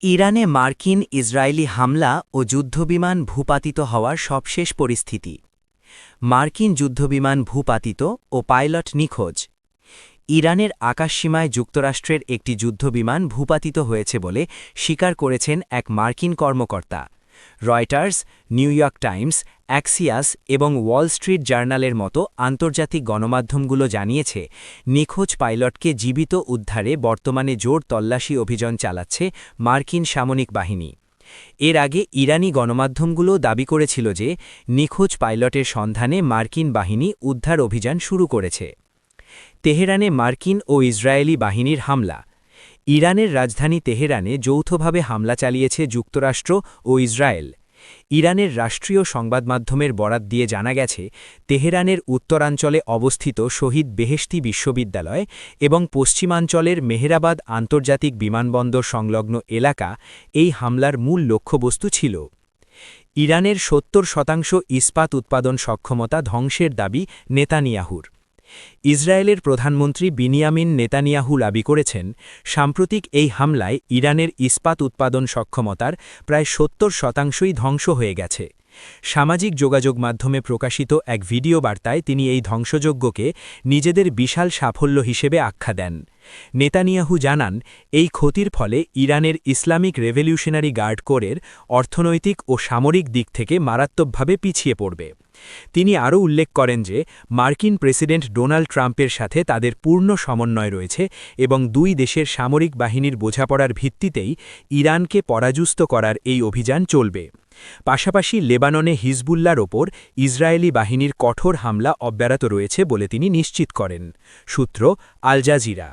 ইরানে মার্কিন ইসরায়েলি হামলা ও যুদ্ধবিমান ভূপাতিত হওয়ার সবশেষ পরিস্থিতি। মার্কিন যুদ্ধবিমান ভূপাতিত ও পাইলট নিখোঁজ। ইরানের আকাশসীমায় যুক্তরাষ্ট্রের একটি যুদ্ধবিমান ভূপাতিত হয়েছে বলে স্বীকার করেছেন এক মার্কিন কর্মকর্তা। রয়টার্স, নিউ ইয়র্ক টাইমস, অ্যাক্সিয়াস এবং ওয়াল স্ট্রিট জার্নালের মতো আন্তর্জাতিক গণমাধ্যমগুলো জানিয়েছে, নিখোঁজ পাইলটকে জীবিত উদ্ধারে বর্তমানে জোর তল্লাশি অভিযান চালাচ্ছে মার্কিন সামরিক বাহিনী। এর আগে ইরানি গণমাধ্যমগুলো দাবি করেছিল যে নিখোঁজ পাইলটের সন্ধানে মার্কিন বাহিনী উদ্ধার অভিযান শুরু করেছে। তেহরানে মার্কিন ও ইসরায়েলি বাহিনীর হামলা। ইরানের রাজধানী তেহরানে যৌথভাবে হামলা চালিয়েছে যুক্তরাষ্ট্র ও ইসরায়েল। ইরানের রাষ্ট্রীয় সংবাদমাধ্যমের বরাত দিয়ে জানা গেছে, তেহরানের উত্তরাঞ্চলে অবস্থিত শহীদ বেহেশতি বিশ্ববিদ্যালয় এবং পশ্চিমাঞ্চলের মেহেরাবাদ আন্তর্জাতিক বিমানবন্দর সংলগ্ন এলাকা এই হামলার মূল লক্ষ্যবস্তু ছিল। ইরানের ৭০% ইস্পাত উৎপাদন সক্ষমতা ধ্বংসের দাবি নেতানিয়াহুর। ইসরায়েলের প্রধানমন্ত্রী বিনিয়ামিন নেতানিয়াহু দাবি করেছেন, সাম্প্রতিক এই হামলায় ইরানের ইস্পাত উৎপাদন সক্ষমতার প্রায় ৭০%ই ধ্বংস হয়ে গেছে। সামাজিক যোগাযোগ মাধ্যমে প্রকাশিত এক ভিডিও বার্তায় তিনি এই ধ্বংসযজ্ঞকে নিজেদের বিশাল সাফল্য হিসেবে আখ্যা দেন। নেতানিয়াহু জানান, এই ক্ষতির ফলে ইরানের ইসলামিক রেভলিউশনারি গার্ড কোরের অর্থনৈতিক ও সামরিক দিক থেকে মারাত্মকভাবে পিছিয়ে পড়বে। তিনি আরও উল্লেখ করেন যে মার্কিন প্রেসিডেন্ট ডোনাল্ড ট্রাম্পের সাথে তাদের পূর্ণ সমন্বয় রয়েছে এবং দুই দেশের সামরিক বাহিনীর বোঝাপড়ার ভিত্তিতেই ইরানকে পরাজুস্ত করার এই অভিযান চলবে। পাশাপাশি লেবাননে হিজবুল্লাহর ওপর ইসরায়েলি বাহিনীর কঠোর হামলা অব্যাহত রয়েছে বলে তিনি নিশ্চিত করেন। সূত্র আল জাজিরা।